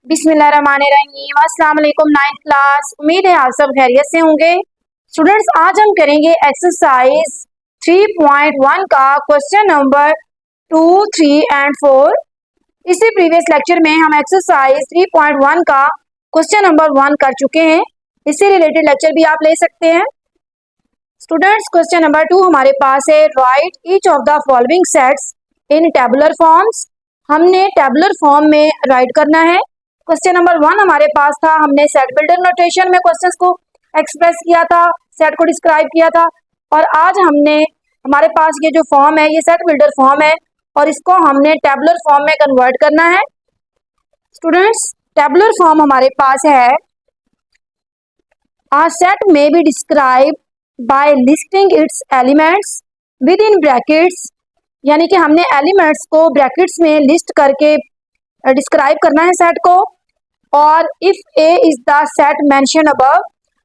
बिस्मिल्लाहिर्रहमानिर्रहीम। अस्सलाम वालेकुम नाइन्थ क्लास। उम्मीद है आप सब खैरियत से होंगे। स्टूडेंट्स, आज हम करेंगे एक्सरसाइज 3.1 का क्वेश्चन नंबर 2, 3 एंड 4। इसी प्रीवियस लेक्चर में हम एक्सरसाइज 3.1 का क्वेश्चन नंबर 1 कर चुके हैं। इससे रिलेटेड लेक्चर भी आप ले सकते हैं। स्टूडेंट्स, क्वेश्चन नंबर 2 हमारे पास है, right each of the following sets in tabular forms. हमने टेबुलर फॉर्म में राइट करना है। क्वेश्चन नंबर 1 हमारे पास था, हमने सेट बिल्डर नोटेशन में क्वेश्चंस को एक्सप्रेस किया था, सेट को डिस्क्राइब किया था। और आज हमारे पास ये जो फॉर्म है, ये सेट बिल्डर फॉर्म है और इसको हमने टेबुलर फॉर्म में कन्वर्ट करना है। स्टूडेंट्स, टेबुलर फॉर्म हमारे पास है, a set may be described by listing its elements within brackets, यानी कि हमने एलिमेंट्स को ब्रैकेट्स में लिस्ट करके डिस्क्राइब करना है सेट को। और if A is the set mention above,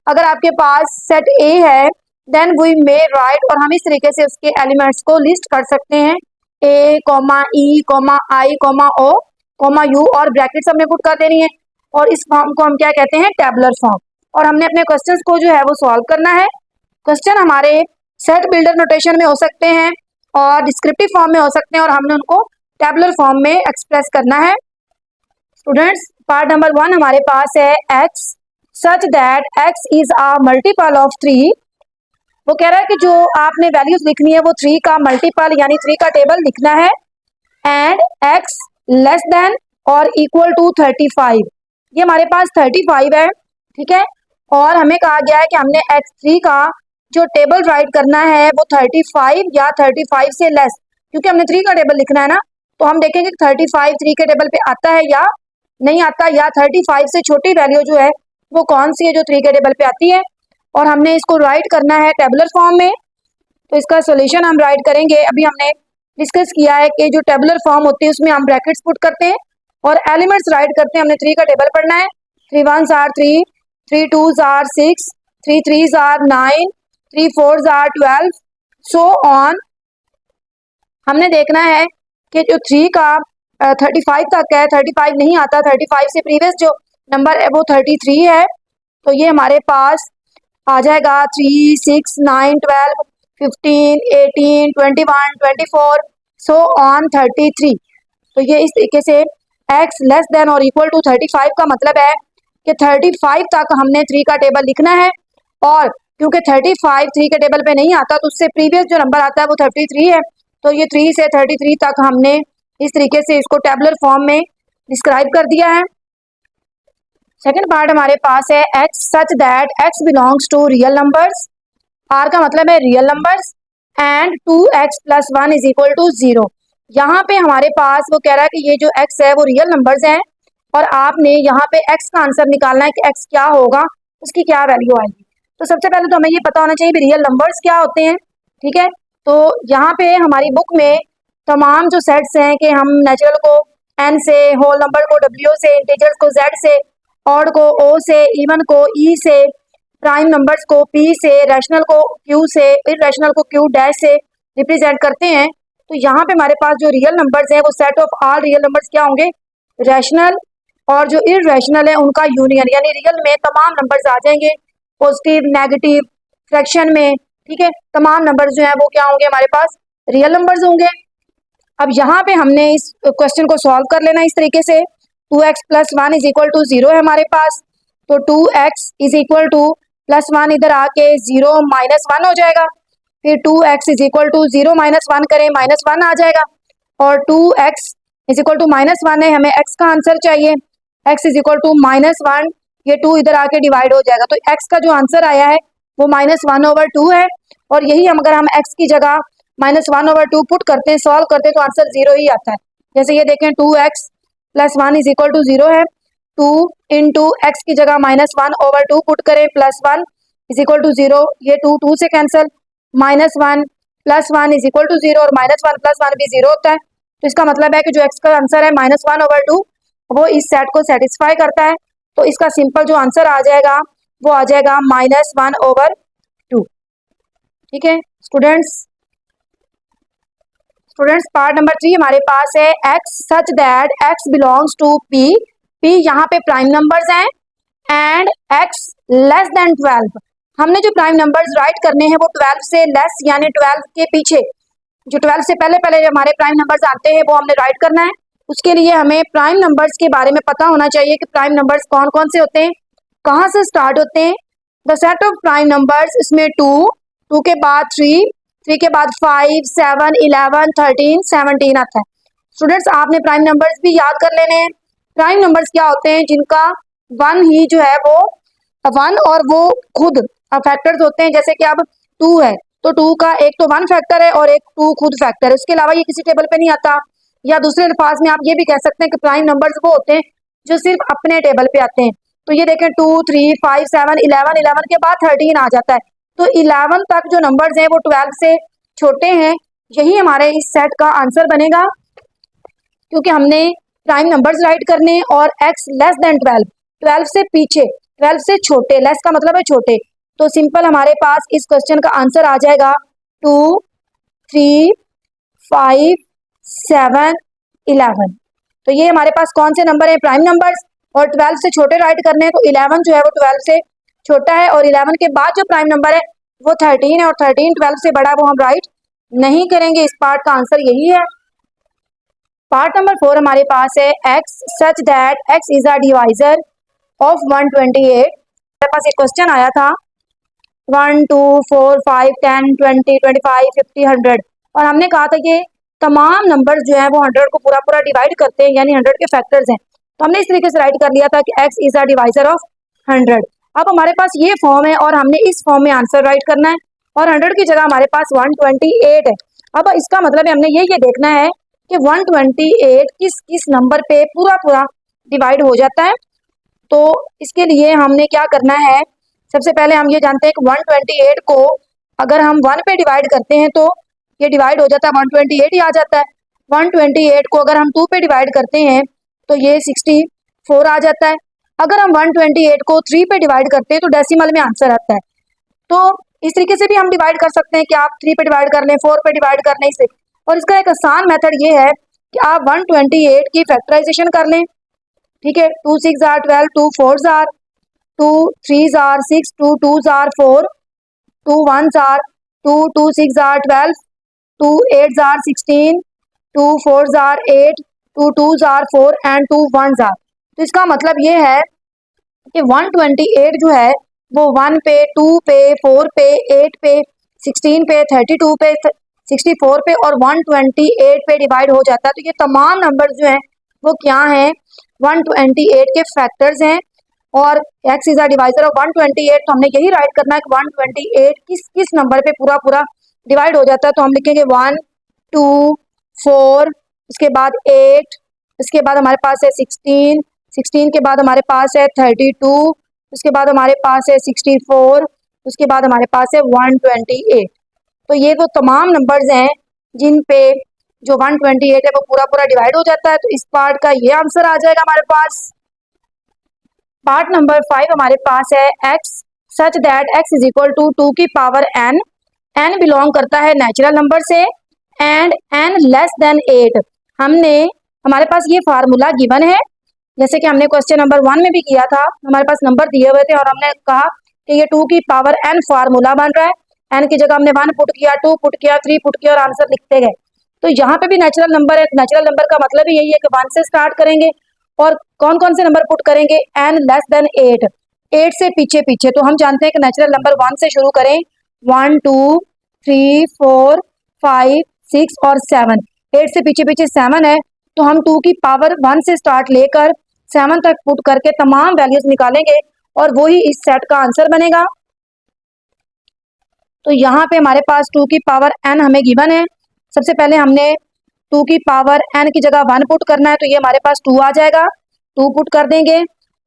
अगर आपके पास सेट ए है देन वी मे राइट, और हम इस तरीके से उसके एलिमेंट्स को लिस्ट कर सकते हैं, A comma E comma I comma O comma U, और ब्रैकेट्स हमने पुट कर देनी है। और इस फॉर्म को हम क्या कहते हैं, टेबुलर फॉर्म। और हमने अपने क्वेश्चंस को जो है वो सॉल्व करना है। क्वेश्चन हमारे सेट बिल्डर नोटेशन में हो सकते हैं और डिस्क्रिप्टिव फॉर्म में हो सकते हैं, और हमने उनको टेबुलर फॉर्म में एक्सप्रेस करना है। स्टूडेंट्स, पार्ट नंबर 1 हमारे पास है, x such that x is a multiple of 3। वो कह रहा है कि जो आपने वैल्यूज लिखनी है वो 3 का मल्टीपल यानी 3 का टेबल लिखना है। एंड एक्स लेस देन और इक्वल टू 35। ये हमारे पास 35 है, ठीक है। और हमें कहा गया है कि हमने x3 का जो टेबल राइट करना है वो 35 या 35 से लेस, क्योंकि हमने 3 का टेबल लिखना है ना। तो हम देखेंगे 35 3 के टेबल पे आता है या नहीं आता, या 35 से छोटी वैल्यू जो है वो कौन सी है जो 3 के टेबल पे आती है। और हमने इसको राइट करना है टेबुलर फॉर्म में। तो इसका सोल्यूशन हम राइट करेंगे। अभी हमने डिस्कस किया है कि जो टेबुलर फॉर्म होती है उसमें हम ब्रैकेट्स पुट करते हैं और एलिमेंट्स राइट करते हैं। हमने 3 का टेबल पढ़ना है। 3 1s are 3, 3 2s are 6, 3 3s are 9, 3 4s are 12, so on. हमने देखना है कि जो 3 का 35 तक है, 35 नहीं आता, 35 से प्रीवियस जो नंबर है वो 33 है। तो ये हमारे पास आ जाएगा 3 6 9 12 15 18 21 24 सो ऑन 33। तो ये इस तरीके से x लेस देन और इक्वल टू 35 का मतलब है कि 35 तक हमने 3 का टेबल लिखना है। और क्योंकि 35 3 के टेबल पे नहीं आता तो उससे प्रीवियस जो नंबर आता है वो 33 है। तो ये 3 से 33 तक हमने इस तरीके से इसको टेबुलर फॉर्म में डिस्क्राइब कर दिया है। सेकंड पार्ट हमारे पास है, x such that x belongs to real numbers. r का मतलब है real numbers and 2x plus 1 is equal to 0। यहाँ पे हमारे पास वो कह रहा है कि ये जो x है वो रियल नंबर्स हैं और आपने यहाँ पे x का आंसर निकालना है कि x क्या होगा, उसकी क्या वैल्यू आएगी। तो सबसे पहले तो हमें ये पता होना चाहिए भी रियल नंबर्स क्या होते हैं, ठीक है। तो यहाँ पे हमारी बुक में तमाम जो सेट्स हैं कि हम नेचुरल को n से, होल नंबर को w से, इंटीजर्स को z से, ऑड को o से, इवन को e से, प्राइम नंबर्स को p से, रैशनल को q से, इररेशनल को q डैश से रिप्रेजेंट करते हैं। तो यहाँ पे हमारे पास जो रियल नंबर्स हैं वो set of all real numbers क्या होंगे, रैशनल, और जो इररेशनल है उनका यूनियन, यानी रियल में तमाम नंबर्स आ जाएंगे, पॉजिटिव नेगेटिव फ्रैक्शन में, ठीक है। तमाम नंबर्स जो है वो क्या होंगे, हमारे पास रियल नंबर्स होंगे। अब यहाँ पे हमने इस क्वेश्चन को सॉल्व कर लेना इस तरीके से, 2x plus 1 is equal to 0 है हमारे पास। तो 2x is equal two plus 1 इधर आके 0 माइनस 1 हो जाएगा। फिर 2x is equal to 0 minus 1 करें, माइनस 1 आ जाएगा। और 2x is equal to minus 1 है, हमें x का आंसर चाहिए, x is equal to minus 1, ये 2 इधर आके डिवाइड हो जाएगा। तो x का जो आंसर आया है वो -1/2 है। और यही अगर हम x की जगह -1/2 पुट करते हैं, सॉल्व करते हैं, तो आंसर 0 ही आता है। जैसे ये देखें 2x plus 1 is equal to 0 है, 2 इंटू एक्स की जगह -1/2 पुट करें, प्लस 1 इज इक्वल टू 0, ये 2 2 से cancel, -1 plus 1 is equal to 0, और -1 प्लस 1 भी 0 होता है। तो इसका मतलब है कि जो x का आंसर है -1/2 वो इस सेट को सेटिस्फाई करता है। तो इसका सिंपल जो आंसर आ जाएगा वो आ जाएगा -1/2, ठीक है। स्टूडेंट्स, पार्ट नंबर 3 हमारे पास है, x such that x belongs to p P यहाँ पे प्राइम नंबर्स हैं एंड x लेस देन 12। हमने जो प्राइम नंबर्स राइट करने हैं वो 12 से लेस यानी 12 के पीछे, जो 12 से पहले पहले हमारे प्राइम नंबर्स आते हैं वो हमने राइट करना है। उसके लिए हमें प्राइम नंबर्स के बारे में पता होना चाहिए कि प्राइम नंबर्स कौन कौन से होते हैं, कहाँ से स्टार्ट होते हैं। The set of prime numbers, इसमें 2 के बाद 3 के बाद 5 7 11 13 17 आता है। स्टूडेंट्स आपने प्राइम नंबर्स भी याद कर लेने हैं। प्राइम नंबर्स क्या होते हैं, जिनका वन ही जो है वो वन और वो खुद फैक्टर्स होते हैं। जैसे कि अब 2 है तो 2 का एक तो वन फैक्टर है और एक 2 खुद फैक्टर है, उसके अलावा ये किसी टेबल पे नहीं आता। या दूसरे अल्फाज में आप ये भी कह सकते हैं कि प्राइम नंबर्स वो होते हैं जो सिर्फ अपने टेबल पे आते हैं। तो ये देखें 2 3 5 7 11, 11 के बाद 13 आ जाता है। तो 11 तक जो नंबर्स हैं वो 12 से छोटे हैं। यही हमारे इस सेट का आंसर बनेगा, क्योंकि हमने प्राइम नंबर्स राइट करने और x लेस देन 12, 12 से पीछे, 12 से छोटे, लेस का मतलब है छोटे। तो सिंपल हमारे पास इस क्वेश्चन का आंसर आ जाएगा 2 3 5 7 11। तो ये हमारे पास कौन से नंबर है, प्राइम नंबर्स। और 12 से छोटे राइट करने हैं तो 11 जो है वो 12 से छोटा है, और 11 के बाद जो प्राइम नंबर है वो 13 है, और 13 12 से बड़ा है, वो हम राइट नहीं करेंगे। इस पार्ट का आंसर यही है। पार्ट नंबर 4 हमारे पास है x such that x is a divisor of 128। हमारे पास एक क्वेश्चन आया था 1 2 4 5 10 20 25 50 100, और हमने कहा था कि तमाम नंबर्स जो है वो 100 को पूरा पूरा डिवाइड करते हैं, यानी 100 के फैक्टर्स हैं। तो हमने इस तरीके से राइट कर लिया था कि x is a divisor of 100। अब हमारे पास ये फॉर्म है और हमने इस फॉर्म में आंसर राइट करना है, और 100 की जगह हमारे पास 128 है। अब इसका मतलब है हमने ये देखना है कि 128 किस किस नंबर पे पूरा पूरा डिवाइड हो जाता है। तो इसके लिए हमने क्या करना है, सबसे पहले हम ये जानते हैं कि 128 को अगर हम 1 पे डिवाइड करते हैं तो ये डिवाइड हो जाता है, 128 ही आ जाता है। 128 को अगर हम 2 पे डिवाइड करते हैं तो ये 64 आ जाता है। अगर हम 128 को 3 पे डिवाइड करते हैं तो डेसिमल में आंसर आता है। तो इस तरीके से भी हम डिवाइड कर सकते हैं कि आप 3 पे डिवाइड कर लें, 4 पे डिवाइड कर लें इसे। और इसका एक आसान मेथड ये है कि आप 128 की फैक्टराइजेशन कर लें। ठीक है, 2 6 or 12, 2 4 or 2 3 or 6, 2 2 or 4, 2 1 or 2, 2 6 or 12, 2 8 or 16, 2 4 or 8, 2 2 or 4 and 2 1 or. तो इसका मतलब ये है कि 128 जो है वो 1 पे, 2 पे, 4 पे, 8 पे, 16 पे, 32 पे, 64 पे और 128 पे डिवाइड हो जाता है। तो ये तमाम नंबर जो हैं वो क्या हैं, 128 के फैक्टर्स हैं। और x is a divisor of 128, तो हमने यही राइट करना है कि 128 किस किस नंबर पे पूरा पूरा डिवाइड हो जाता है। तो हम लिखेंगे 1 2 4, उसके बाद 8, उसके बाद हमारे पास है 16, 16 के बाद हमारे पास है 32, उसके बाद हमारे पास है 64, उसके बाद हमारे पास है 128। तो ये वो तमाम नंबर्स हैं जिन पे जो 128 है वो पूरा पूरा डिवाइड हो जाता है। तो इस पार्ट का ये आंसर आ जाएगा हमारे पास। पार्ट नंबर 5 हमारे पास है x such that x is equal to 2 की पावर n। n बिलोंग करता है नेचुरल नंबर से एंड n लेस देन 8। हमारे पास ये फार्मूला गिवन है, जैसे कि हमने क्वेश्चन नंबर 1 में भी किया था। हमारे पास नंबर दिए हुए थे और हमने कहा कि ये 2 की पावर n फार्मूला बन रहा है। n की जगह हमने 1 पुट किया, 2 पुट किया, 3 पुट किया और आंसर लिखते गए। तो यहाँ पे भी नेचुरल नंबर है। नेचुरल नंबर का मतलब ही यही है कि 1 से स्टार्ट करेंगे और कौन कौन से नंबर पुट करेंगे, n लेस देन 8, 8 से पीछे पीछे। तो हम जानते हैं कि नेचुरल नंबर 1 से शुरू करें, 1 2 3 4 5 6 और 7, 8 से पीछे पीछे 7 है। तो हम 2 की पावर 1 से स्टार्ट लेकर 7 तक पुट करके तमाम वैल्यूज निकालेंगे और वो ही इस सेट का आंसर बनेगा। तो यहाँ पे हमारे पास 2 की पावर n हमें गिवन है। सबसे पहले हमने 2 की पावर n की जगह 1 पुट करना है, तो ये हमारे पास 2 आ जाएगा, 2 पुट कर देंगे।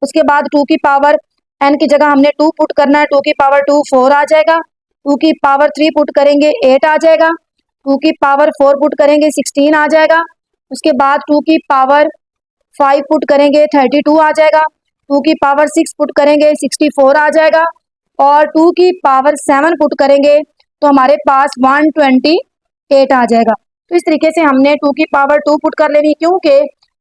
उसके बाद 2 की पावर n की जगह हमने 2 पुट करना है, 2 की पावर 2 4 आ जाएगा, 2 की पावर 3 पुट करेंगे 8 आ जाएगा, 2 की पावर 4 पुट करेंगे 16 आ जाएगा। उसके बाद 2 की पावर 5 पुट करेंगे 32 आ जाएगा, 2 की पावर 6 पुट करेंगे 64 आ जाएगा, और 2 की पावर 7 पुट करेंगे तो हमारे पास 128 आ जाएगा। तो इस तरीके से हमने 2 की पावर 2 पुट कर लेनी, क्योंकि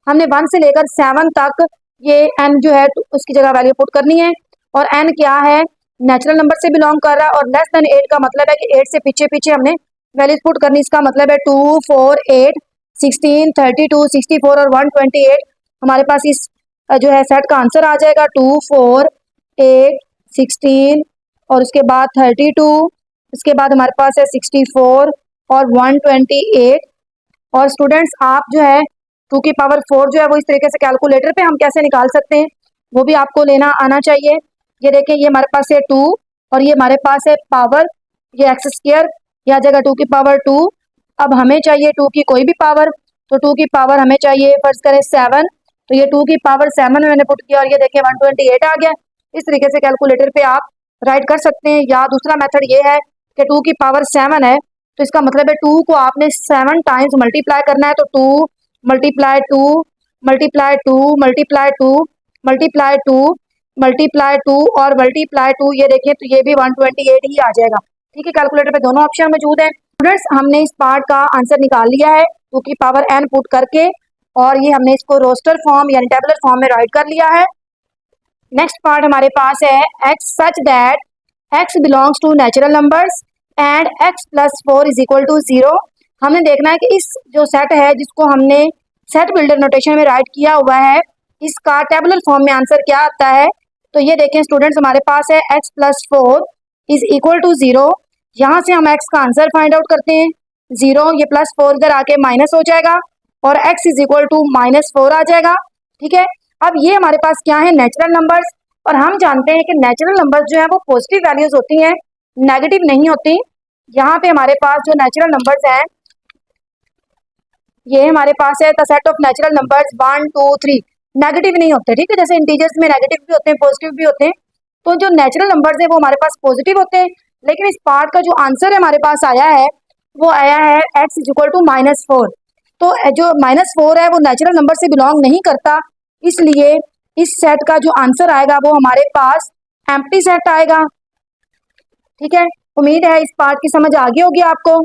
हमने 1 से लेकर 7 तक ये n जो है तो उसकी जगह वैल्यू पुट करनी है। और n क्या है, नेचुरल नंबर से बिलोंग कर रहा है, और लेस देन 8 का मतलब है कि 8 से पीछे पीछे हमने वैल्यूज पुट करनी। इसका मतलब है 2, 4, 8, 16, 32, 64 और 128 हमारे पास इस जो है सेट का आंसर आ जाएगा। 2, 4, 8, 16 और उसके बाद 32, उसके बाद हमारे पास है 64 और 128। और स्टूडेंट्स आप जो है 2 की पावर 4 जो है वो इस तरीके से कैलकुलेटर पे हम कैसे निकाल सकते हैं वो भी आपको लेना आना चाहिए। ये देखें, ये हमारे पास है 2 और ये हमारे पास है पावर, ये एक्स स्क्वायर, यह जगह 2 की पावर 2। अब हमें चाहिए 2 की कोई भी पावर, तो 2 की पावर हमें चाहिए फर्ज करें 7, तो ये 2 की पावर 7 मैंने पुट किया और ये देखें 128 आ गया। इस तरीके से कैलकुलेटर पे आप राइट कर सकते हैं। या दूसरा मेथड ये है कि 2 की पावर 7 है, तो इसका मतलब है 2 को आपने 7 टाइम्स मल्टीप्लाई करना है। तो 2 multiply 2 multiply 2 multiply 2 multiply 2 multiply 2 और मल्टीप्लाई 2, ये देखिए तो ये भी 128 ही आ जाएगा। ठीक है, कैलकुलेटर पे दोनों ऑप्शन मौजूद हैं। स्टूडेंट्स हमने इस पार्ट का आंसर निकाल लिया है 2 की पावर n पुट करके, और ये हमने इसको रोस्टर फॉर्म यानी टेबुलर फॉर्म में राइट कर लिया है। नेक्स्ट पार्ट हमारे पास है x such that x belongs to natural numbers and x plus 4 is equal to 0। हमने देखना है कि इस जो सेट है जिसको हमने सेट बिल्डर नोटेशन में राइट किया हुआ है, इसका टेबुलर फॉर्म में आंसर क्या आता है। तो ये देखें स्टूडेंट्स, हमारे पास है x plus 4 is equal to 0। यहाँ से हम x का आंसर फाइंड आउट करते हैं। 0, ये प्लस 4 इधर आके माइनस हो जाएगा और x इज इक्वल टू -4 आ जाएगा। ठीक है, अब ये हमारे पास क्या है, नेचुरल नंबर्स, और हम जानते हैं कि नेचुरल नंबर्स जो है वो पॉजिटिव वैल्यूज होती हैं, नेगेटिव नहीं होती। यहाँ पे हमारे पास जो नेचुरल नंबर्स हैं, ये हमारे पास है the set of natural numbers 1, 2, 3, negative नहीं होते। ठीक है, जैसे इंटीजर्स में नेगेटिव भी होते हैं पॉजिटिव भी होते हैं, तो जो नेचुरल नंबर्स हैं वो हमारे पास पॉजिटिव होते हैं। लेकिन इस पार्ट का जो आंसर हमारे पास आया है वो आया है x इज इक्वल टू -4। तो जो -4 है वो नेचुरल नंबर से बिलोंग नहीं करता, इसलिए इस सेट का जो आंसर आएगा वो हमारे पास एम्प्टी सेट आएगा। ठीक है, उम्मीद है इस पार्ट की समझ आ गई होगी आपको।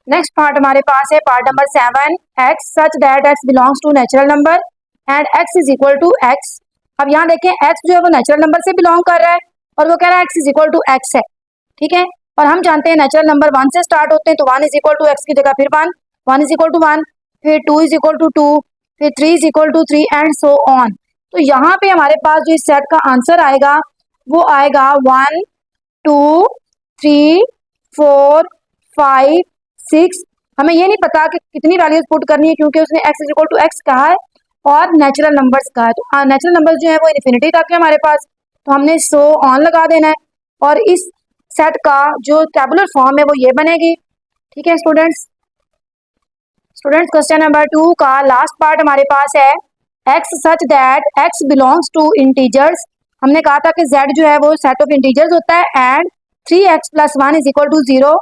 नेक्स्ट पार्ट हमारे पास है part number 7, x such that x belongs to natural number and x is equal to x। अब यहाँ देखें x जो है वो नेचुरल नंबर से बिलोंग कर रहा है और वो कह रहा है x is equal to x है। ठीक है, और हम जानते हैं नेचुरल नंबर 1 से स्टार्ट होते हैं, तो 1 इज इक्वल टू x की जगह फिर 1, 1 इज इक्वल टू 1, फिर 2 इज इक्वल टू 2, फिर 3 is equal to 3 and so on. तो यहाँ पे हमारे पास जो इस सेट का आंसर आएगा वो आएगा 1, 2, 3, 4, 5, 6। हमें ये नहीं पता कि कितनी वैल्यूज पुट करनी है क्योंकि उसने x is equal to x कहा है और नेचुरल नंबर्स कहा है। तो नेचुरल नंबर्स जो है वो इन्फिनिटी तक है हमारे पास, तो हमने सो ऑन लगा देना है और इस सेट का जो टेबुलर फॉर्म है वो ये बनेगी। ठीक है स्टूडेंट्स, क्वेश्चन नंबर 2 का लास्ट पार्ट हमारे पास है x such that x belongs to integers. हमने कहा था कि z जो है वो सेट ऑफ इंटीजर्स होता है and 3x plus 1 is equal to 0।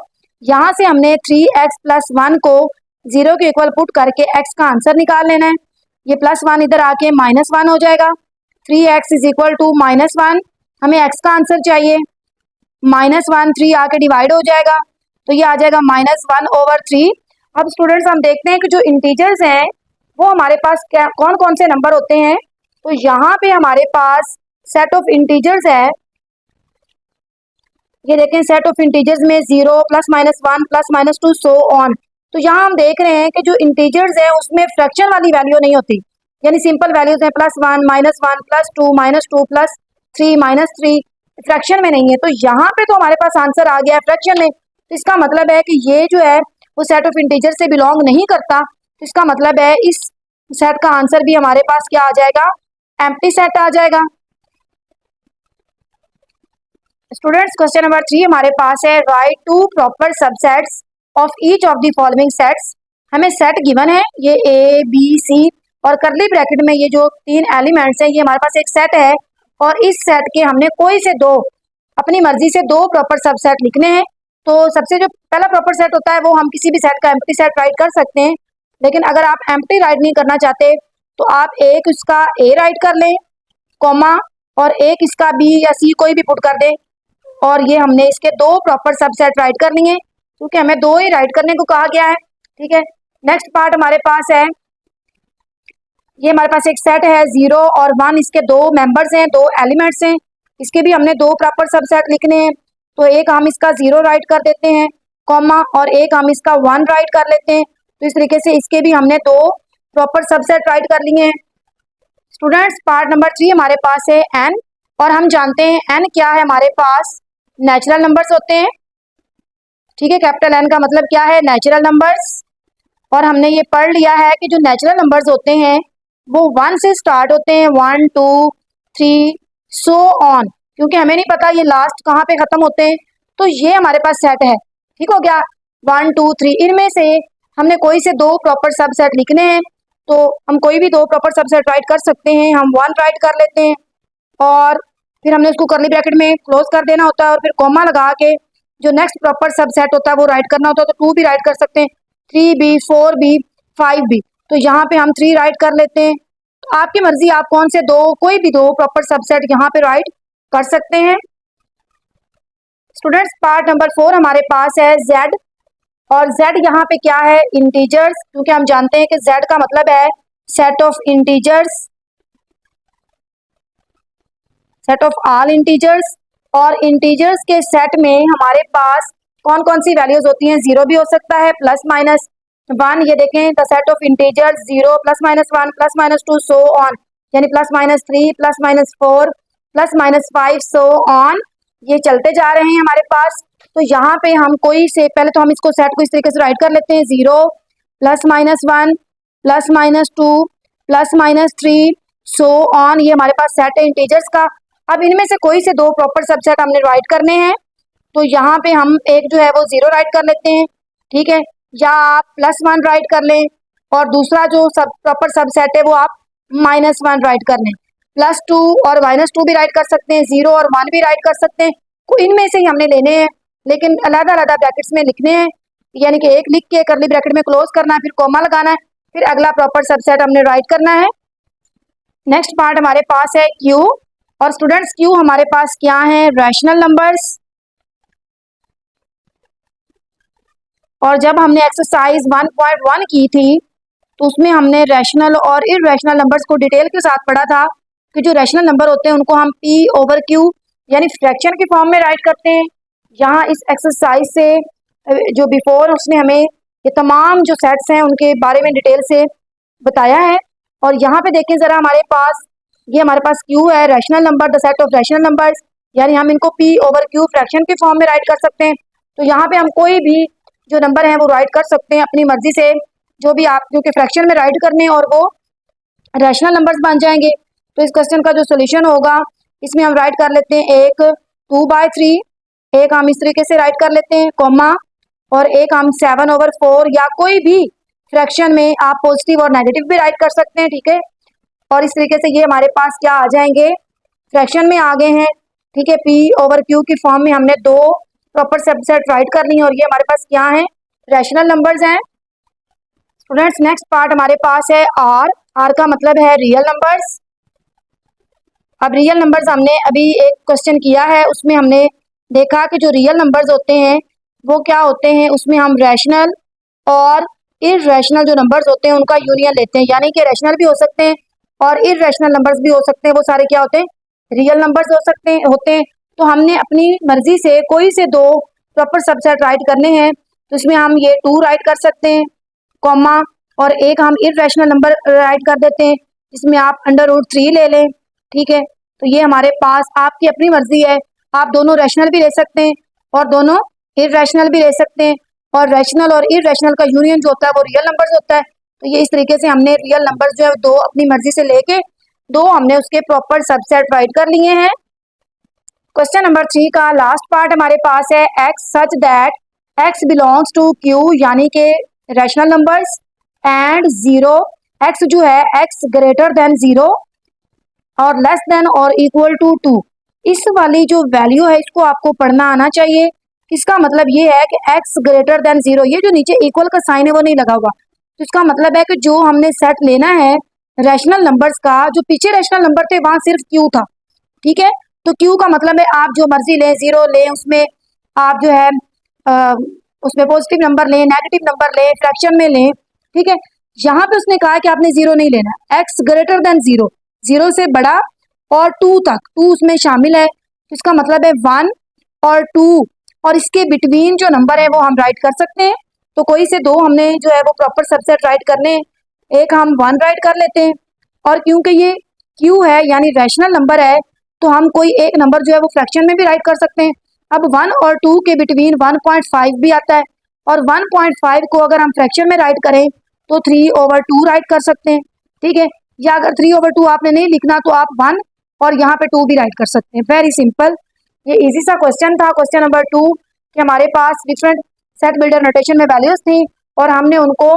यहाँ से हमने 3x प्लस 1 को 0 के इक्वल पुट करके x का आंसर निकाल लेना है। ये प्लस 1 इधर आके -1 हो जाएगा। 3x इज इक्वल टू -1, हमें x का आंसर चाहिए। -1 3 आके डिवाइड हो जाएगा, तो ये आ जाएगा -1/3। अब स्टूडेंट्स हम देखते हैं कि जो इंटीजर्स हैं वो हमारे पास क्या कौन कौन से नंबर होते हैं। तो यहाँ पे हमारे पास सेट ऑफ इंटीजर्स है, ये देखें सेट ऑफ इंटीजर्स में 0 प्लस -1 प्लस -2 सो ऑन। तो यहाँ हम देख रहे हैं कि जो इंटीजर्स है उसमें फ्रैक्शन वाली वैल्यू नहीं होती, यानी सिंपल वैल्यूज हैं +1 -1 +2 -2 +3 -3, फ्रैक्शन में नहीं है। तो यहाँ पे तो हमारे पास आंसर आ गया फ्रैक्शन में, तो इसका मतलब है कि ये जो है वो सेट ऑफ इंटीजर से बिलोंग नहीं करता। तो इसका मतलब है इस सेट का आंसर भी हमारे पास क्या आ जाएगा, एम्प्टी सेट आ जाएगा। स्टूडेंट्स क्वेश्चन नंबर 3 हमारे पास है write two proper subsets of each of the following sets. हमें सेट गिवन है ये A B C और करली ब्रैकेट में ये जो 3 एलिमेंट्स हैं, ये हमारे पास एक सेट है और इस सेट के हमने कोई से दो अपनी मर्जी से दो प्रॉपर सबसेट लिखने हैं। तो सबसे जो पहला प्रॉपर सेट होता है वो हम किसी भी सेट का एम्प्टी सेट राइट कर सकते हैं, लेकिन अगर आप एम्प्टी राइट नहीं करना चाहते तो आप एक इसका A राइट कर लें कॉमा और एक इसका B या C कोई भी पुट कर दें, और ये हमने इसके दो प्रॉपर सबसेट राइट कर लिए क्योंकि हमें दो ही राइट करने को कहा गया है। ठीक है, नेक्स्ट पार्ट हमारे पास है ये हमारे पास एक सेट है 0 और 1, इसके दो मेंबर्स हैं, दो एलिमेंट्स हैं, इसके भी हमने दो प्रॉपर सबसेट लिखने हैं। तो एक हम इसका 0 राइट कर देते हैं कॉमा, और एक हम इसका 1 राइट कर लेते हैं। तो इस तरीके से इसके भी हमने दो प्रॉपर सबसेट राइट कर लिए हैं। स्टूडेंट्स पार्ट नंबर 3 हमारे पास है n, और हम जानते हैं n क्या है, हमारे पास नेचुरल नंबर्स होते हैं। ठीक है, कैपिटल N का मतलब क्या है, नेचुरल नंबर्स। और हमने ये पढ़ लिया है कि जो नेचुरल नंबर्स होते हैं वो 1 से स्टार्ट होते हैं, 1 2 3 सो ऑन, क्योंकि हमें नहीं पता ये लास्ट कहाँ पे खत्म होते हैं। तो ये हमारे पास सेट है, ठीक हो गया, 1 2 3। इनमें से हमने कोई से दो प्रॉपर सबसेट लिखने हैं, तो हम कोई भी दो प्रॉपर सबसेट राइट कर सकते हैं। हम 1 राइट कर लेते हैं और फिर हमने उसको करली ब्रैकेट में क्लोज कर देना होता है, और फिर कॉमा लगा के जो नेक्स्ट प्रॉपर सबसेट होता है वो राइट करना होता है। तो 2 भी राइट कर सकते हैं, 3b 4b 5b। तो यहाँ पे हम 3 राइट कर लेते हैं। तो आपकी मर्जी, आप कौन से दो, कोई भी दो प्रॉपर सबसेट यहाँ पे राइट कर सकते हैं। स्टूडेंट्स पार्ट नंबर 4 हमारे पास है z, और z यहाँ पे क्या है, इंटीजर्स, क्योंकि हम जानते हैं कि z का मतलब है set of integers, set of all integers. और इंटीजर्स के सेट में हमारे पास कौन कौन सी वैल्यूज होती हैं, 0 भी हो सकता है, प्लस माइनस 1। ये देखें, the set of integers 0 plus minus 1 plus minus 2 so on, यानी plus minus 3 plus minus 4 plus minus 5 so on, ये चलते जा रहे हैं हमारे पास। तो यहाँ पे हम कोई से, पहले तो हम इसको सेट को इस तरीके से राइट कर लेते हैं, 0 plus minus 1 plus minus 2 plus minus 3 so on, ये हमारे पास सेट है इंटीजर्स का। अब इनमें से कोई से दो प्रॉपर सबसेट हमने राइट करने हैं, तो यहाँ पे हम एक जो है वो 0 राइट कर लेते हैं, ठीक है, या आप +1 राइट कर लें, और दूसरा जो सब प्रॉपर सबसेट है वो आप -1 राइट कर लें। +2 और -2 भी राइट कर सकते हैं, 0 और 1 भी राइट कर सकते हैं। कोई इनमें से ही हमने लेने हैं, लेकिन अलग अलग ब्रैकेट्स में लिखने हैं, यानी कि एक लिख के करली ब्रैकेट में क्लोज करना है, फिर कॉमा लगाना है, फिर अगला प्रॉपर सबसेट हमने राइट करना है। नेक्स्ट पार्ट हमारे पास है क्यू, और स्टूडेंट्स क्यू हमारे पास क्या है, रैशनल नंबर्स। और जब हमने एक्सरसाइज 1.1 की थी तो उसमें हमने रैशनल और इरैशनल नंबर्स को डिटेल के साथ पढ़ा था कि जो रैशनल नंबर होते हैं उनको हम p/q यानी फ्रैक्शन की फॉर्म में राइट करते हैं। यहाँ इस एक्सरसाइज से जो बिफोर उसने हमें ये तमाम जो सेट्स हैं उनके बारे में डिटेल से बताया है। और यहाँ पे देखें ज़रा, हमारे पास ये हमारे पास q है, rational number, the set of rational numbers, यानी हम इनको p/q फ्रैक्शन की फॉर्म में राइट कर सकते हैं। तो यहाँ पे हम कोई भी जो नंबर है वो राइट कर सकते हैं अपनी मर्जी से, जो भी आप, क्योंकि फ्रैक्शन में राइट करने और वो रैशनल नंबर्स बन जाएंगे। तो इस क्वेश्चन का जो सोल्यूशन होगा, इसमें हम राइट कर लेते हैं एक 2/3, एक हम इस तरीके से राइट कर लेते हैं कॉमा, और एक हम 7/4, या कोई भी फ्रैक्शन में आप पॉजिटिव और नेगेटिव भी राइट कर सकते हैं, ठीक है। और इस तरीके से ये हमारे पास क्या आ जाएंगे, फ्रैक्शन में आ गए हैं, ठीक है। p/q की फॉर्म में हमने दो प्रॉपर सबसेट राइट कर ली, और ये हमारे पास क्या है, रैशनल नंबर्स हैं। स्टूडेंट्स नेक्स्ट पार्ट हमारे पास है आर का मतलब है रियल नंबर्स। अब रियल नंबर्स हमने अभी एक क्वेश्चन किया है, उसमें हमने देखा कि जो रियल नंबर्स होते हैं वो क्या होते हैं, उसमें हम रैशनल और इरैशनल जो नंबर्स होते हैं उनका यूनियन लेते हैं, यानी कि रैशनल भी हो सकते हैं और इरैशनल नंबर्स भी हो सकते हैं, वो सारे क्या होते हैं, रियल नंबर्स हो सकते हैं होते हैं। तो हमने अपनी मर्जी से कोई से दो प्रॉपर सबसेट राइट करने हैं, तो इसमें हम ये 2 राइट कर सकते हैं कॉमा, और एक हम इरैशनल नंबर राइट कर देते हैं जिसमें आप √3 ले लें, ठीक है। तो ये हमारे पास आपकी अपनी मर्जी है, आप दोनों रैशनल भी ले सकते हैं और दोनों इरैशनल भी ले सकते हैं, और रैशनल और इरैशनल का यूनियन जो होता है वो रियल नंबर्स होता है। तो ये इस तरीके से हमने रियल नंबर्स जो है दो अपनी मर्जी से लेके दो हमने उसके प्रॉपर सबसेट राइट कर लिए हैं। क्वेश्चन नंबर 3 का लास्ट पार्ट हमारे पास है x such that x belongs to q, यानी कि रैशनल नंबर्स, एंड 0 x जो है x ग्रेटर देन 0 और लेस देन और इक्वल टू 2। इस वाली जो वैल्यू है इसको आपको पढ़ना आना चाहिए। इसका मतलब ये है कि x ग्रेटर देन 0, ये जो नीचे इक्वल का साइन है वो नहीं लगा हुआ, तो इसका मतलब है कि जो हमने सेट लेना है रैशनल नंबर्स का, जो पीछे रैशनल नंबर थे वहां सिर्फ q था, ठीक है। तो q का मतलब है आप जो मर्जी लें, 0 लें, उसमें आप जो है उसमें पॉजिटिव नंबर लें, नेगेटिव नंबर लें, फ्रैक्शन में लें, ठीक है। यहाँ पे उसने कहा है कि आपने जीरो नहीं लेना, x greater than zero, zero से बड़ा और टू तक, टू उसमें शामिल है, तो इसका मतलब है वन और टू, और इसके बिटवीन जो नंबर है वो हम राइट कर सकते हैं। तो कोई से दो हमने जो है वो प्रॉपर सबसेट राइट करने हैं, एक हम वन राइट कर लेते हैं, और क्योंकि ये क्यू है यानी रैशनल नंबर है, तो हम कोई एक नंबर जो है वो फ्रैक्शन में भी राइट कर सकते हैं। अब वन और टू के बिटवीन 1.5 भी आता है, और 1.5 को अगर हम फ्रैक्शन में राइट करें तो 3/2 राइट कर सकते हैं, ठीक है। या अगर 3/2 आपने नहीं लिखना तो आप वन और यहाँ पे टू भी राइट कर सकते हैं, वेरी सिंपल। ये इजी सा क्वेश्चन था, क्वेश्चन नंबर 2, कि हमारे पास डिफरेंट सेट बिल्डर नोटेशन में वैल्यूज थी और हमने उनको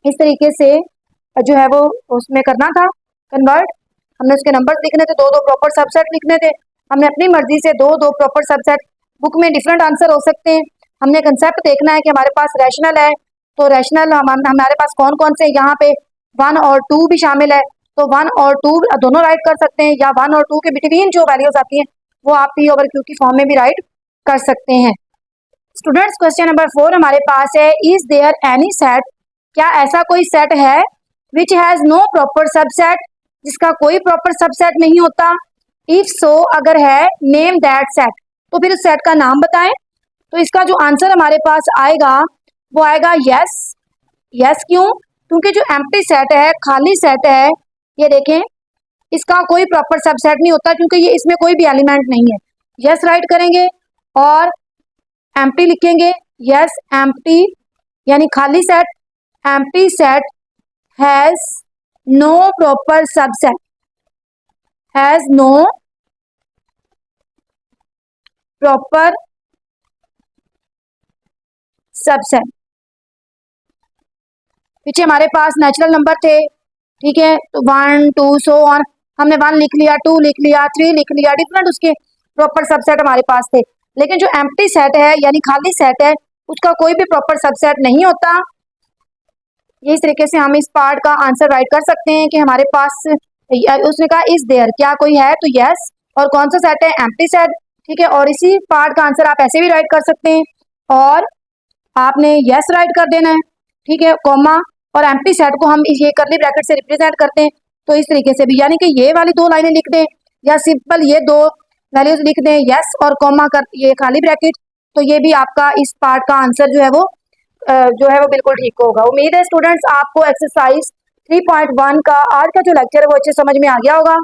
इस तरीके से जो है वो उसमें करना था कन्वर्ट। हमने उसके नंबर्स लिखने थे, दो दो प्रॉपर सबसेट लिखने थे, हमने अपनी मर्जी से दो दो प्रॉपर सबसेट, बुक में डिफरेंट आंसर हो सकते हैं। हमने कंसेप्ट देखना है कि हमारे पास रैशनल है, तो रैशनल हमारे पास कौन कौन से, यहाँ पे वन और टू भी शामिल है, तो वन और टू दोनों राइट कर सकते हैं, या वन और टू के बिटवीन जो वैल्यूज आती हैं वो आप पी ओवर क्यू की फॉर्म में भी राइट कर सकते हैं। स्टूडेंट्स क्वेश्चन नंबर 4 हमारे पास है, इज देयर एनी सेट, क्या ऐसा कोई सेट है which has no proper subset, जिसका कोई प्रॉपर सबसेट नहीं होता। इफ सो अगर है, नेम दैट सेट, तो फिर उस सेट का नाम बताएं। तो इसका जो आंसर हमारे पास आएगा वो आएगा यस। यस क्यों? क्योंकि जो एम्प्टी सेट है, खाली सेट है, ये देखें, इसका कोई प्रॉपर सबसेट नहीं होता क्योंकि ये इसमें कोई भी एलिमेंट नहीं है। यस राइट करेंगे और एम्प्टी लिखेंगे, यस एम्प्टी यानी खाली set, empty set has no proper subset, has no proper subset. पीछे हमारे पास नेचुरल नंबर थे, ठीक है, तो 1 2 सो ऑन, हमने 1 लिख लिया, 2 लिख लिया, 3 लिख लिया, डिफरेंट उसके प्रॉपर सबसेट हमारे पास थे। लेकिन जो एम्प्टी सेट है यानी खाली सेट है, उसका कोई भी प्रॉपर सबसेट नहीं होता। इस तरीके से हम इस पार्ट का आंसर राइट कर सकते हैं कि हमारे पास उसने कहा इज देयर, क्या कोई है, तो यस, और कौन सा सेट है, एम्प्टी सेट, ठीक है। और इसी पार्ट का आंसर आप ऐसे भी राइट कर सकते हैं, और आपने यस राइट कर देना है, ठीक है, कॉमा, और एम्प्टी सेट को हम ये करली ब्रैकेट से रिप्रेजेंट करते हैं, तो इस तरीके से भी, यानी कि ये वाली दो लाइनें लिख दें या सिंपल ये दो वैल्यूज लिख दें, यस और कॉमा कर ये खाली ब्रैकेट, तो ये भी आपका इस पार्ट का आंसर जो है वो बिल्कुल ठीक होगा। उम्मीद है स्टूडेंट्स आपको एक्सरसाइज 3.1 का आज का जो लेक्चर है वो अच्छे समझ में आ गया होगा।